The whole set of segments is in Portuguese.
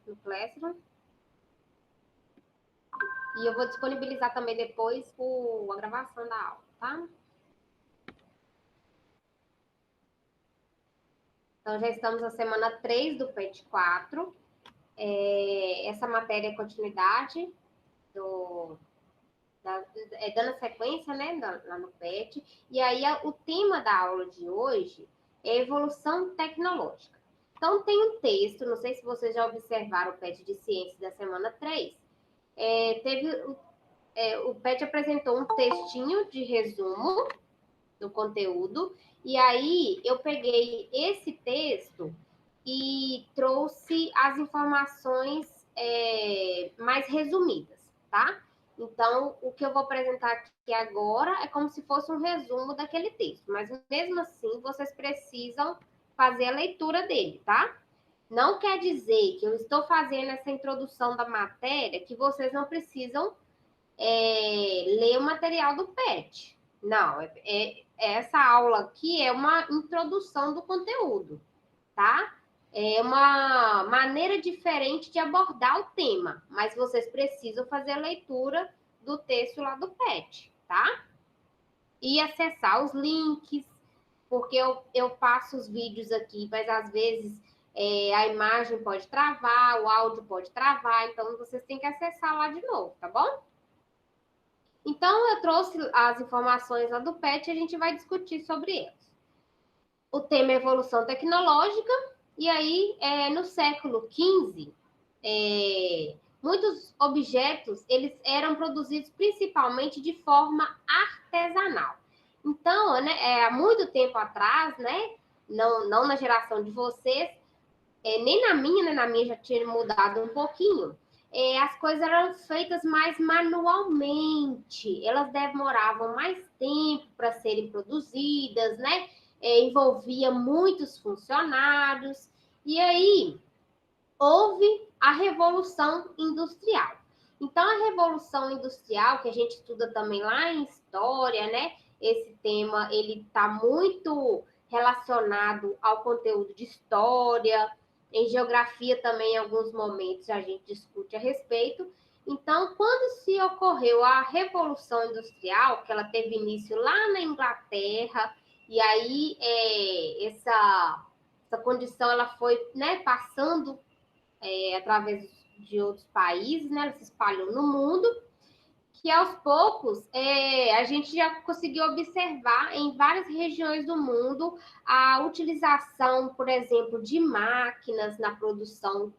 no Classroom. E eu vou disponibilizar também depois a gravação da aula, tá? Então, já estamos na semana 3 do PET 4. Essa matéria é continuidade dando sequência, né, lá no PET. E aí, o tema da aula de hoje é evolução tecnológica. Então, tem um texto, não sei se vocês já observaram o PET de Ciências da semana 3. O PET apresentou um textinho de resumo do conteúdo, e aí eu peguei esse texto e trouxe as informações mais resumidas, tá? Então, o que eu vou apresentar aqui agora é como se fosse um resumo daquele texto, mas mesmo assim vocês precisam fazer a leitura dele, tá? Não quer dizer que eu estou fazendo essa introdução da matéria que vocês não precisam ler o material do PET. Não, essa aula aqui é uma introdução do conteúdo, tá? É uma maneira diferente de abordar o tema, mas vocês precisam fazer a leitura do texto lá do PET, tá? E acessar os links, porque eu passo os vídeos aqui, mas às vezes a imagem pode travar, o áudio pode travar, então vocês têm que acessar lá de novo, tá bom? Então, eu trouxe as informações lá do PET e a gente vai discutir sobre elas. O tema é evolução tecnológica, e aí, no século XV, muitos objetos eles eram produzidos principalmente de forma artesanal. Então, né, há muito tempo atrás, né, não na geração de vocês, nem na minha já tinha mudado um pouquinho, as coisas eram feitas mais manualmente, elas demoravam mais tempo para serem produzidas, né? Envolvia muitos funcionários, e aí houve a Revolução Industrial. Então, a Revolução Industrial, que a gente estuda também lá em História, né? Esse tema, ele está muito relacionado ao conteúdo de História, em Geografia também, em alguns momentos, a gente discute a respeito. Então, quando se ocorreu a Revolução Industrial, que ela teve início lá na Inglaterra, e aí essa condição ela foi, né, passando através de outros países, né? Ela se espalhou no mundo, que aos poucos a gente já conseguiu observar em várias regiões do mundo a utilização, por exemplo, de máquinas na produção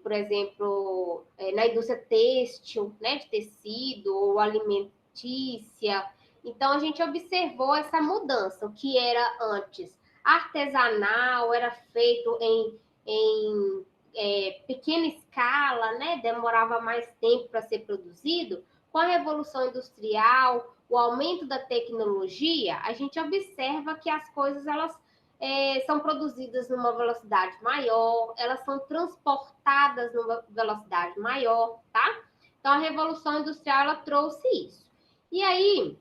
por exemplo, na indústria têxtil, né, de tecido ou alimentícia. Então, a gente observou essa mudança, o que era antes artesanal, era feito em pequena escala, né? Demorava mais tempo para ser produzido. Com a Revolução Industrial, o aumento da tecnologia, a gente observa que as coisas elas são produzidas numa velocidade maior, elas são transportadas numa velocidade maior, tá? Então, a Revolução Industrial ela trouxe isso. E aí,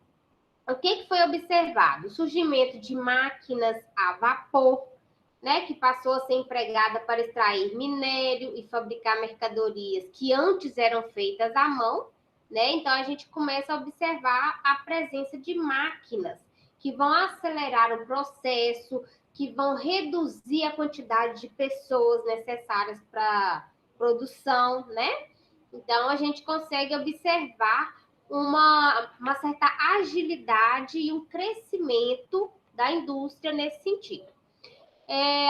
o que foi observado? O surgimento de máquinas a vapor, né, que passou a ser empregada para extrair minério e fabricar mercadorias que antes eram feitas à mão, né? Então a gente começa a observar a presença de máquinas que vão acelerar o processo, que vão reduzir a quantidade de pessoas necessárias para produção, né? Então a gente consegue observar uma certa agilidade e um crescimento da indústria nesse sentido.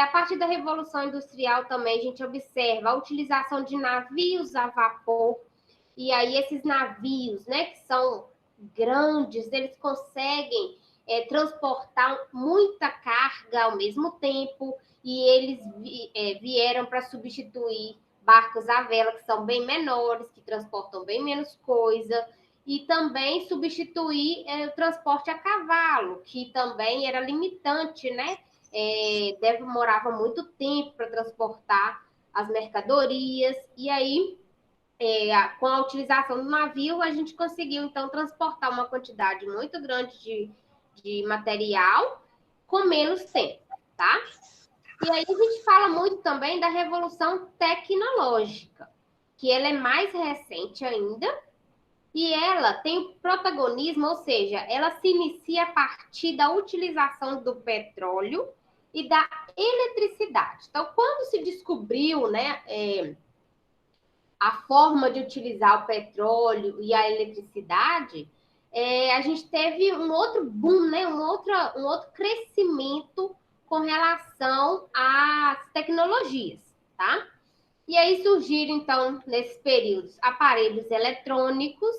A partir da Revolução Industrial também a gente observa a utilização de navios a vapor, e aí esses navios, né, que são grandes, eles conseguem transportar muita carga ao mesmo tempo, e eles vieram para substituir barcos à vela, que são bem menores, que transportam bem menos coisa, e também substituir o transporte a cavalo, que também era limitante, né? Demorava muito tempo para transportar as mercadorias, e aí, com a utilização do navio, a gente conseguiu, então, transportar uma quantidade muito grande de material com menos tempo, tá? E aí a gente fala muito também da revolução tecnológica, que ela é mais recente ainda, e ela tem protagonismo, ou seja, ela se inicia a partir da utilização do petróleo e da eletricidade. Então, quando se descobriu, né, a forma de utilizar o petróleo e a eletricidade, a gente teve um outro boom, né, um outro crescimento com relação às tecnologias, tá? E aí surgiram, então, nesses períodos, aparelhos eletrônicos,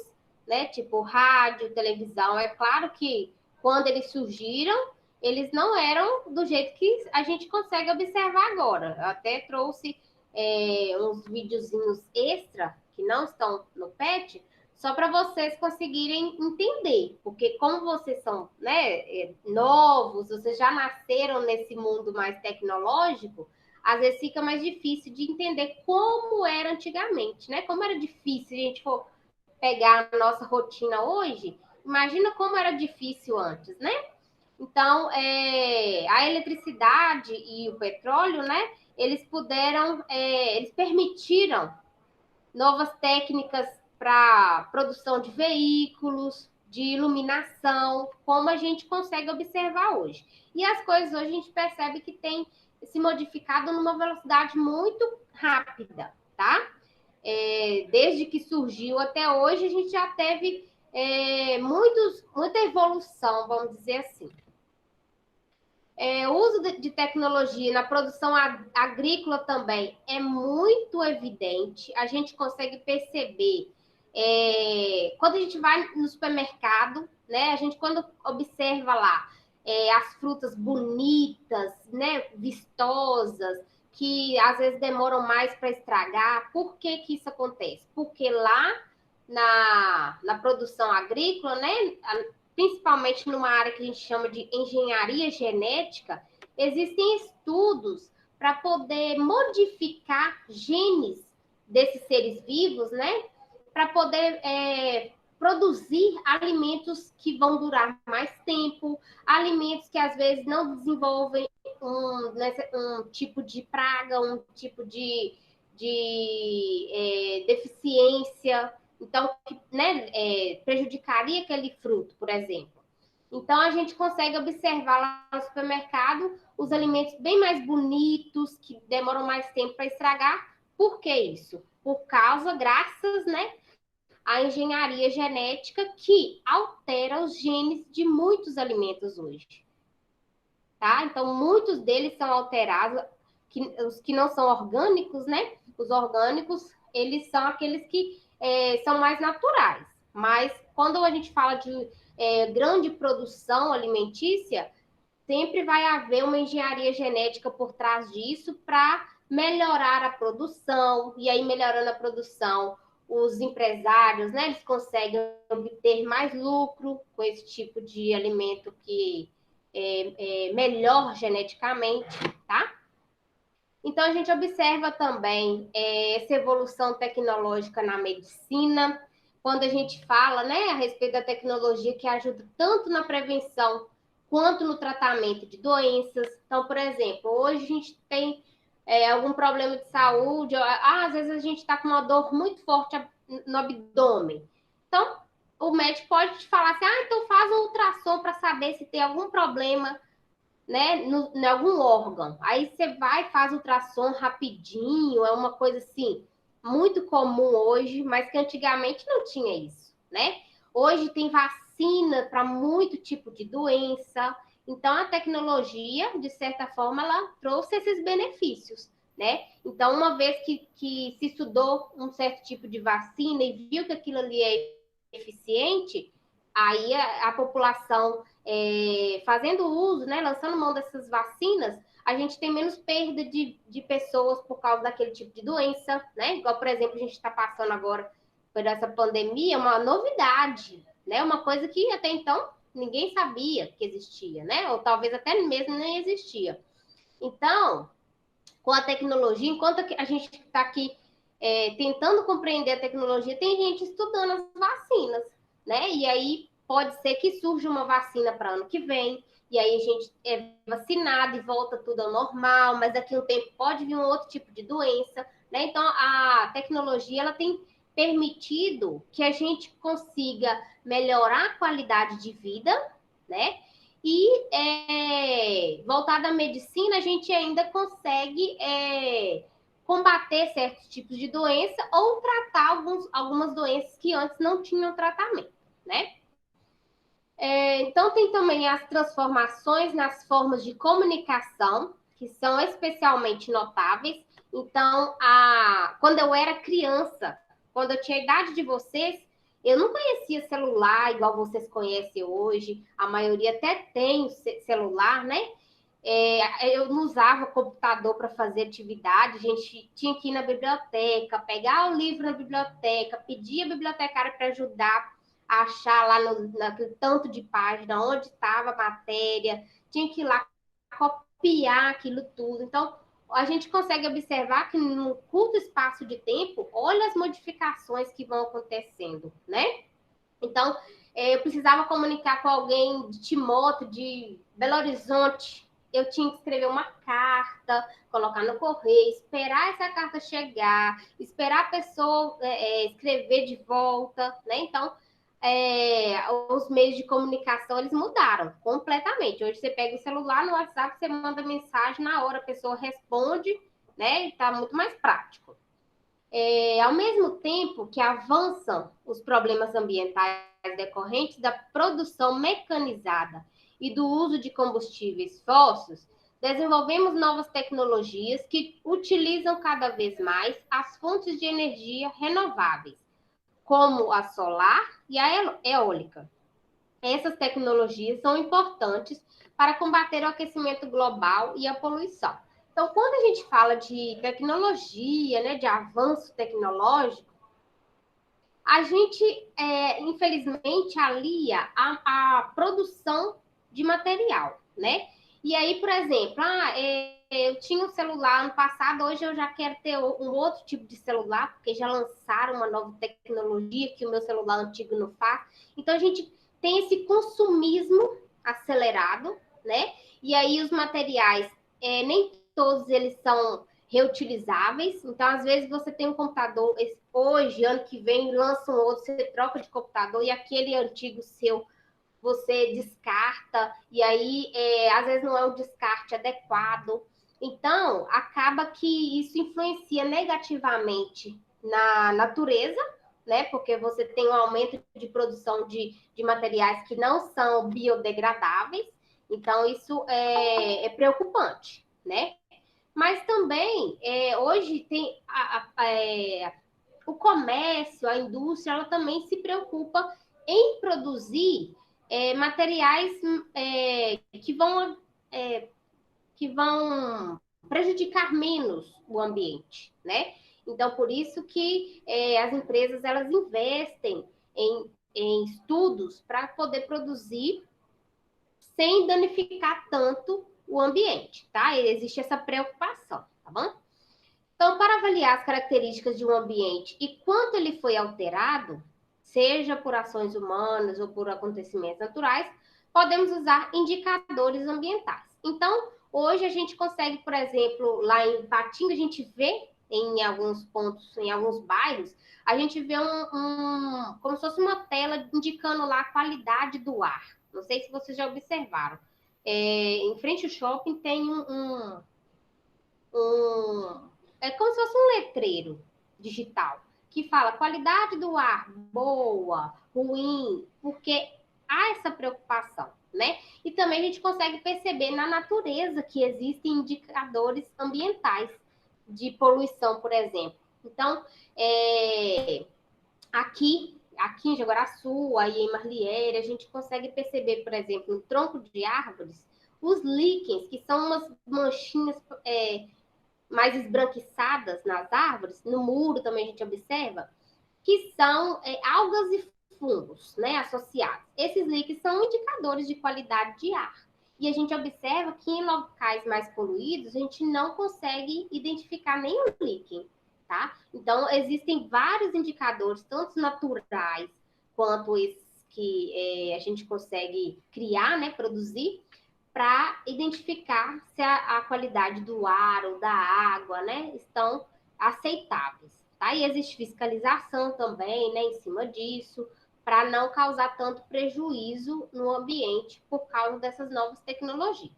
né? Tipo rádio, televisão. É claro que quando eles surgiram, eles não eram do jeito que a gente consegue observar agora. Eu até trouxe uns videozinhos extra que não estão no PET, só para vocês conseguirem entender, porque como vocês são, né, novos, vocês já nasceram nesse mundo mais tecnológico, às vezes fica mais difícil de entender como era antigamente, né? Como era difícil, se a gente for pegar a nossa rotina hoje, imagina como era difícil antes, né? Então, a eletricidade e o petróleo, né? Eles permitiram novas técnicas para produção de veículos, de iluminação, como a gente consegue observar hoje. E as coisas hoje a gente percebe que tem se modificado numa velocidade muito rápida, tá? Desde que surgiu até hoje, a gente já teve muita evolução, vamos dizer assim. O uso de tecnologia na produção agrícola também é muito evidente. A gente consegue perceber quando a gente vai no supermercado, né? A gente quando observa lá as frutas bonitas, né? Vistosas, que às vezes demoram mais para estragar. Por que que isso acontece? Porque lá na produção agrícola, né? Principalmente numa área que a gente chama de engenharia genética, existem estudos para poder modificar genes desses seres vivos, né? Para poder produzir alimentos que vão durar mais tempo, alimentos que às vezes não desenvolvem um tipo de praga, um tipo de deficiência, então, né, prejudicaria aquele fruto, por exemplo. Então, a gente consegue observar lá no supermercado os alimentos bem mais bonitos, que demoram mais tempo para estragar. Por que isso? Por causa, graças, né, à engenharia genética que altera os genes de muitos alimentos hoje. Tá? Então, muitos deles são alterados, os que não são orgânicos, né? Os orgânicos, eles são aqueles que são mais naturais. Mas quando a gente fala de grande produção alimentícia, sempre vai haver uma engenharia genética por trás disso para melhorar a produção. E aí, melhorando a produção, os empresários, né, eles conseguem obter mais lucro com esse tipo de alimento que é melhor geneticamente, tá? Então, a gente observa também essa evolução tecnológica na medicina, quando a gente fala, né, a respeito da tecnologia que ajuda tanto na prevenção quanto no tratamento de doenças. Então, por exemplo, hoje a gente tem algum problema de saúde, às vezes a gente está com uma dor muito forte no abdômen. Então, o médico pode te falar assim, então faz um ultrassom para saber se tem algum problema, né, em algum órgão. Aí você vai, faz ultrassom rapidinho, é uma coisa assim, muito comum hoje, mas que antigamente não tinha isso, né? Hoje tem vacina para muito tipo de doença, então a tecnologia, de certa forma, ela trouxe esses benefícios, né? Então, uma vez que se estudou um certo tipo de vacina e viu que aquilo ali é eficiente, aí a população fazendo uso, né, lançando mão dessas vacinas, a gente tem menos perda de pessoas por causa daquele tipo de doença, né? Igual, por exemplo, a gente está passando agora por essa pandemia, uma novidade, né? Uma coisa que até então ninguém sabia que existia, né? Ou talvez até mesmo nem existia. Então, com a tecnologia, enquanto a gente está aqui tentando compreender a tecnologia, tem gente estudando as vacinas, né? E aí pode ser que surja uma vacina para ano que vem. e aí a gente é vacinado e volta tudo ao normal, mas daqui a um tempo pode vir um outro tipo de doença, né? Então, a tecnologia, ela tem permitido que a gente consiga melhorar a qualidade de vida, né? E voltada à medicina, a gente ainda consegue combater certos tipos de doença ou tratar algumas doenças que antes não tinham tratamento, né? Então, tem também as transformações nas formas de comunicação, que são especialmente notáveis. Então, quando eu era criança, quando eu tinha a idade de vocês, eu não conhecia celular igual vocês conhecem hoje. A maioria até tem celular, né? Eu não usava computador para fazer atividade, a gente tinha que ir na biblioteca, pegar o livro na biblioteca, pedir a bibliotecária para ajudar a achar lá naquele tanto de página onde estava a matéria, tinha que ir lá copiar aquilo tudo. Então, a gente consegue observar que num curto espaço de tempo, olha as modificações que vão acontecendo, né? Então, eu precisava comunicar com alguém de Timóteo, de Belo Horizonte. Eu tinha que escrever uma carta, colocar no correio, esperar essa carta chegar, esperar a pessoa escrever de volta, né? Então, os meios de comunicação, eles mudaram completamente. Hoje você pega o celular, no WhatsApp, você manda mensagem, na hora a pessoa responde, né? Está muito mais prático. Ao mesmo tempo que avançam os problemas ambientais decorrentes da produção mecanizada e do uso de combustíveis fósseis, desenvolvemos novas tecnologias que utilizam cada vez mais as fontes de energia renováveis, como a solar e a eólica. Essas tecnologias são importantes para combater o aquecimento global e a poluição. Então, quando a gente fala de tecnologia, né, de avanço tecnológico, a gente, infelizmente, alia a produção de material, né? E aí, por exemplo, eu tinha um celular ano passado, hoje eu já quero ter um outro tipo de celular, porque já lançaram uma nova tecnologia que o meu celular antigo não faz. Então, a gente tem esse consumismo acelerado, né? E aí, os materiais, nem todos eles são reutilizáveis. Então, às vezes, você tem um computador hoje, ano que vem, lança um outro, você troca de computador e aquele antigo seu você descarta, e aí, às vezes, não é um descarte adequado. Então, acaba que isso influencia negativamente na natureza, né? Porque você tem um aumento de produção de materiais que não são biodegradáveis. Então, isso é preocupante, né? Mas também, hoje tem o comércio, a indústria, ela também se preocupa em produzir materiais é, que vão prejudicar menos o ambiente, né? Então, por isso que as empresas, elas investem em estudos para poder produzir sem danificar tanto o ambiente, tá? Existe essa preocupação, tá bom? Então, para avaliar as características de um ambiente e quanto ele foi alterado, seja por ações humanas ou por acontecimentos naturais, podemos usar indicadores ambientais. Então, hoje a gente consegue, por exemplo, lá em Patinga, a gente vê em alguns pontos, em alguns bairros, a gente vê como se fosse uma tela indicando lá a qualidade do ar. Não sei se vocês já observaram. Em frente ao shopping tem um é como se fosse um letreiro digital que fala qualidade do ar boa, ruim, porque há essa preocupação, né? E também a gente consegue perceber na natureza que existem indicadores ambientais de poluição, por exemplo. Então, aqui em Jaguaraçu, aí em Marliere, a gente consegue perceber, por exemplo, no tronco de árvores, os líquens, que são umas manchinhas mais esbranquiçadas nas árvores, no muro também a gente observa, que são algas e fungos, né, associados. Esses líquens são indicadores de qualidade de ar. E a gente observa que em locais mais poluídos, a gente não consegue identificar nenhum líquen, tá? Então, existem vários indicadores, tanto naturais quanto esses que a gente consegue criar, né, produzir, para identificar se a qualidade do ar ou da água, né, estão aceitáveis, tá? E existe fiscalização também, né, em cima disso, para não causar tanto prejuízo no ambiente por causa dessas novas tecnologias.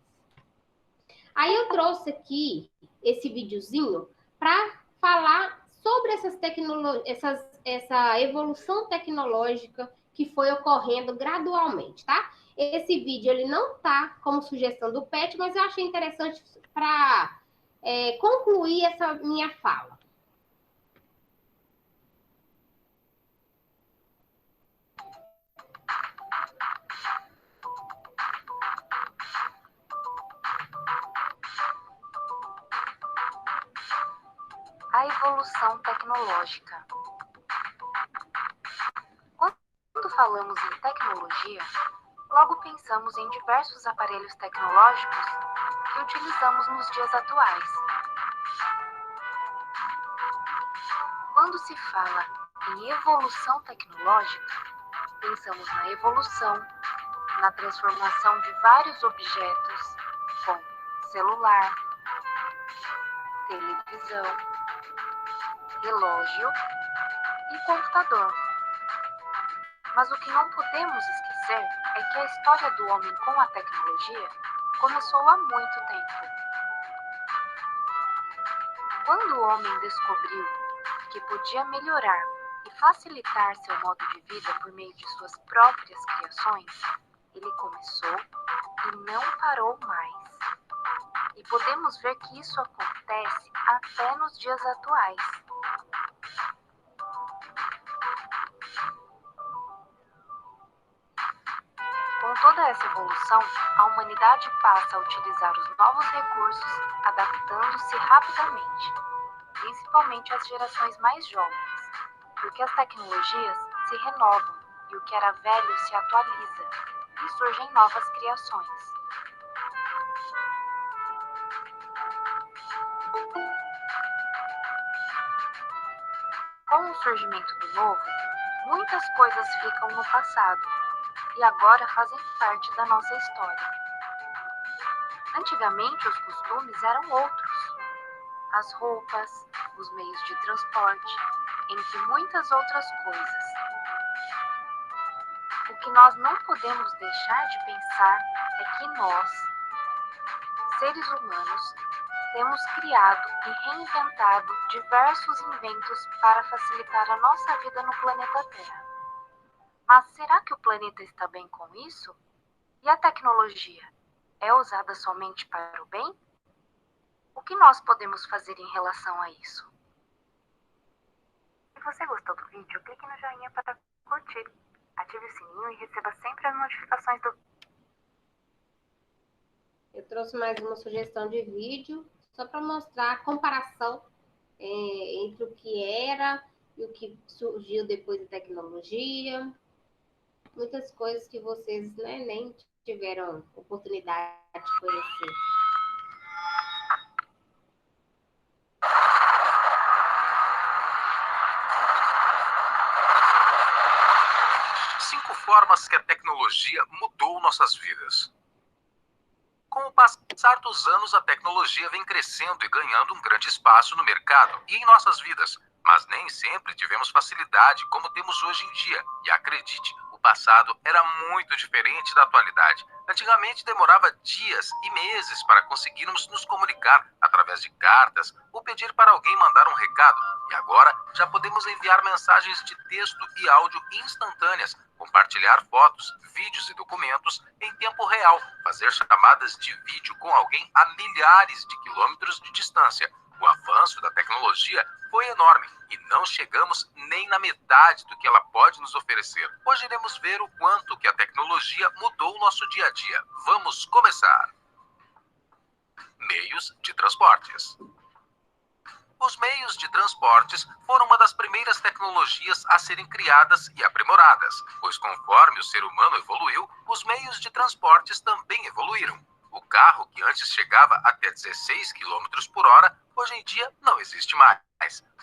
Aí eu trouxe aqui esse videozinho para falar sobre essas tecnologias, essa evolução tecnológica que foi ocorrendo gradualmente, tá? Esse vídeo ele não tá como sugestão do PET, mas eu achei interessante para concluir essa minha fala. A evolução tecnológica. Quando falamos em tecnologia, logo pensamos em diversos aparelhos tecnológicos que utilizamos nos dias atuais. Quando se fala em evolução tecnológica, pensamos na evolução, na transformação de vários objetos, como celular, televisão, relógio e computador. Mas o que não podemos esquecer é que a história do homem com a tecnologia começou há muito tempo. Quando o homem descobriu que podia melhorar e facilitar seu modo de vida por meio de suas próprias criações, ele começou e não parou mais. E podemos ver que isso acontece até nos dias atuais. Com toda essa evolução, a humanidade passa a utilizar os novos recursos, adaptando-se rapidamente, principalmente as gerações mais jovens, porque as tecnologias se renovam e o que era velho se atualiza e surgem novas criações. Com o surgimento do novo, muitas coisas ficam no passado e agora fazem parte da nossa história. Antigamente, os costumes eram outros. As roupas, os meios de transporte, entre muitas outras coisas. O que nós não podemos deixar de pensar é que nós, seres humanos, temos criado e reinventado diversos inventos para facilitar a nossa vida no planeta Terra. Mas será que o planeta está bem com isso? E a tecnologia é usada somente para o bem? O que nós podemos fazer em relação a isso? Se você gostou do vídeo, clique no joinha para curtir. Ative o sininho e receba sempre as notificações do... Eu trouxe mais uma sugestão de vídeo, só para mostrar a comparação entre o que era e o que surgiu depois da tecnologia. Muitas coisas que vocês, né, nem tiveram oportunidade de conhecer. Formas que a tecnologia mudou nossas vidas. Com o passar dos anos, a tecnologia vem crescendo e ganhando um grande espaço no mercado e em nossas vidas, mas nem sempre tivemos facilidade como temos hoje em dia. E acredite, o passado era muito diferente da atualidade. Antigamente demorava dias e meses para conseguirmos nos comunicar através de cartas ou pedir para alguém mandar um recado. E agora já podemos enviar mensagens de texto e áudio instantâneas, compartilhar fotos, vídeos e documentos em tempo real, fazer chamadas de vídeo com alguém a milhares de quilômetros de distância. O avanço da tecnologia foi enorme e não chegamos nem na metade do que ela pode nos oferecer. Hoje iremos ver o quanto que a tecnologia mudou o nosso dia a dia. Vamos começar. Meios de transportes. Os meios de transportes foram uma das primeiras tecnologias a serem criadas e aprimoradas, pois conforme o ser humano evoluiu, os meios de transportes também evoluíram. O carro, que antes chegava até 16 km por hora, hoje em dia não existe mais.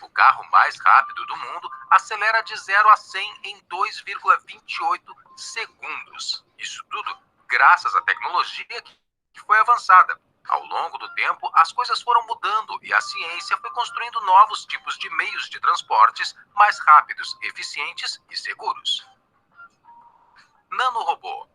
O carro mais rápido do mundo acelera de 0 a 100 em 2,28 segundos. Isso tudo graças à tecnologia que foi avançada. Ao longo do tempo, as coisas foram mudando e a ciência foi construindo novos tipos de meios de transportes mais rápidos, eficientes e seguros. Nanorobô.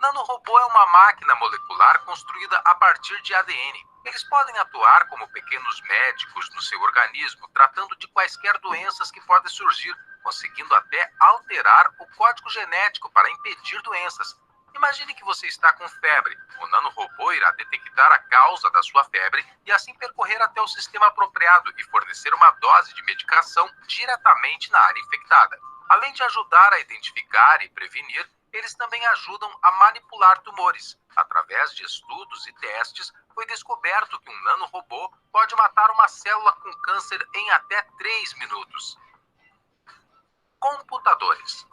Nanorobô é uma máquina molecular construída a partir de ADN. Eles podem atuar como pequenos médicos no seu organismo, tratando de quaisquer doenças que podem surgir, conseguindo até alterar o código genético para impedir doenças. Imagine que você está com febre. O nanorobô irá detectar a causa da sua febre e assim percorrer até o sistema apropriado e fornecer uma dose de medicação diretamente na área infectada. Além de ajudar a identificar e prevenir, eles também ajudam a manipular tumores. Através de estudos e testes, foi descoberto que um nanorobô pode matar uma célula com câncer em até 3 minutos. Computadores.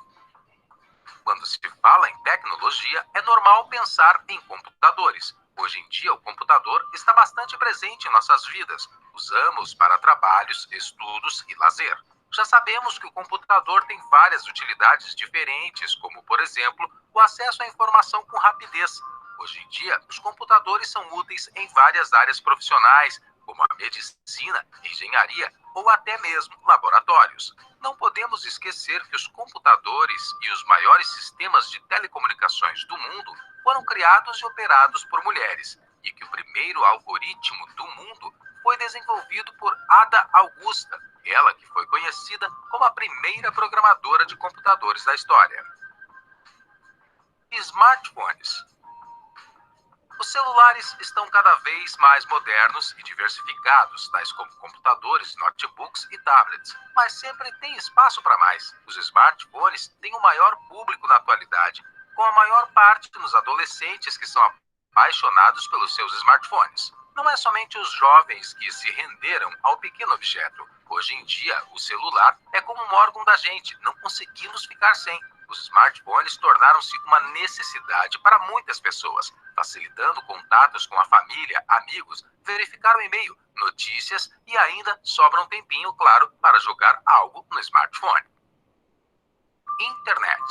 Quando se fala em tecnologia, é normal pensar em computadores. Hoje em dia, o computador está bastante presente em nossas vidas. Usamos para trabalhos, estudos e lazer. Já sabemos que o computador tem várias utilidades diferentes, como, por exemplo, o acesso à informação com rapidez. Hoje em dia, os computadores são úteis em várias áreas profissionais, como a medicina, engenharia ou até mesmo laboratórios. Não podemos esquecer que os computadores e os maiores sistemas de telecomunicações do mundo foram criados e operados por mulheres, e que o primeiro algoritmo do mundo foi desenvolvido por Ada Augusta, ela que foi conhecida como a primeira programadora de computadores da história. Smartphones. Os celulares estão cada vez mais modernos e diversificados, tais como computadores, notebooks e tablets, mas sempre tem espaço para mais. Os smartphones têm o maior público na atualidade, com a maior parte nos adolescentes que são apaixonados pelos seus smartphones. Não é somente os jovens que se renderam ao pequeno objeto. Hoje em dia, o celular é como um órgão da gente, não conseguimos ficar sem. Os smartphones tornaram-se uma necessidade para muitas pessoas, facilitando contatos com a família, amigos, verificar o e-mail, notícias e ainda sobra um tempinho, claro, para jogar algo no smartphone. Internet.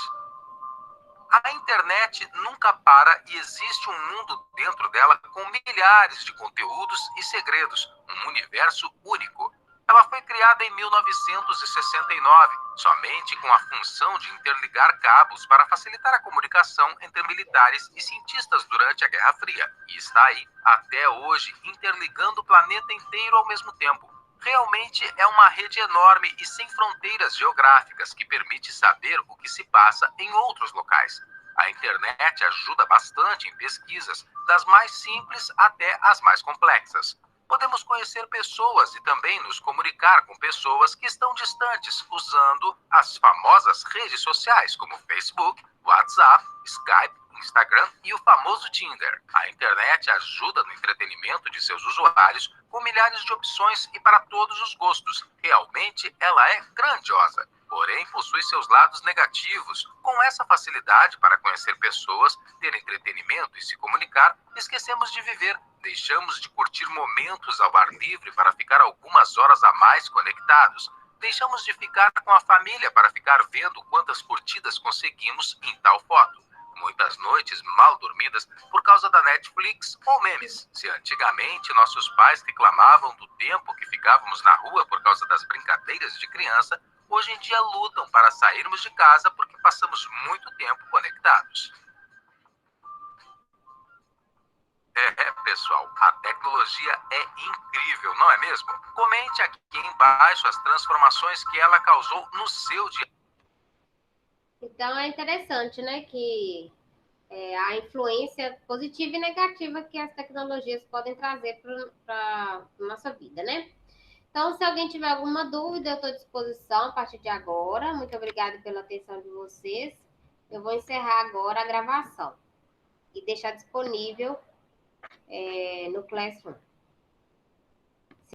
A internet nunca para e existe um mundo dentro dela com milhares de conteúdos e segredos, um universo único. Ela foi criada em 1969, somente com a função de interligar cabos para facilitar a comunicação entre militares e cientistas durante a Guerra Fria, e está aí até hoje, interligando o planeta inteiro ao mesmo tempo. Realmente é uma rede enorme e sem fronteiras geográficas que permite saber o que se passa em outros locais. A internet ajuda bastante em pesquisas, das mais simples até as mais complexas. Podemos conhecer pessoas e também nos comunicar com pessoas que estão distantes, usando as famosas redes sociais como Facebook, WhatsApp, Skype, Instagram e o famoso Tinder. A internet ajuda no entretenimento de seus usuários com milhares de opções e para todos os gostos. Realmente ela é grandiosa, porém possui seus lados negativos. Com essa facilidade para conhecer pessoas, ter entretenimento e se comunicar, esquecemos de viver. Deixamos de curtir momentos ao ar livre para ficar algumas horas a mais conectados. Deixamos de ficar com a família para ficar vendo quantas curtidas conseguimos em tal foto. Muitas noites mal dormidas por causa da Netflix ou memes. Se antigamente nossos pais reclamavam do tempo que ficávamos na rua por causa das brincadeiras de criança, hoje em dia lutam para sairmos de casa porque passamos muito tempo conectados. Pessoal, a tecnologia é incrível, não é mesmo? Comente aqui embaixo as transformações que ela causou no seu dia. Então é interessante, né, que a influência positiva e negativa que as tecnologias podem trazer para a nossa vida, né? Então, se alguém tiver alguma dúvida, eu estou à disposição a partir de agora. Muito obrigada pela atenção de vocês. Eu vou encerrar agora a gravação e deixar disponível no Classroom.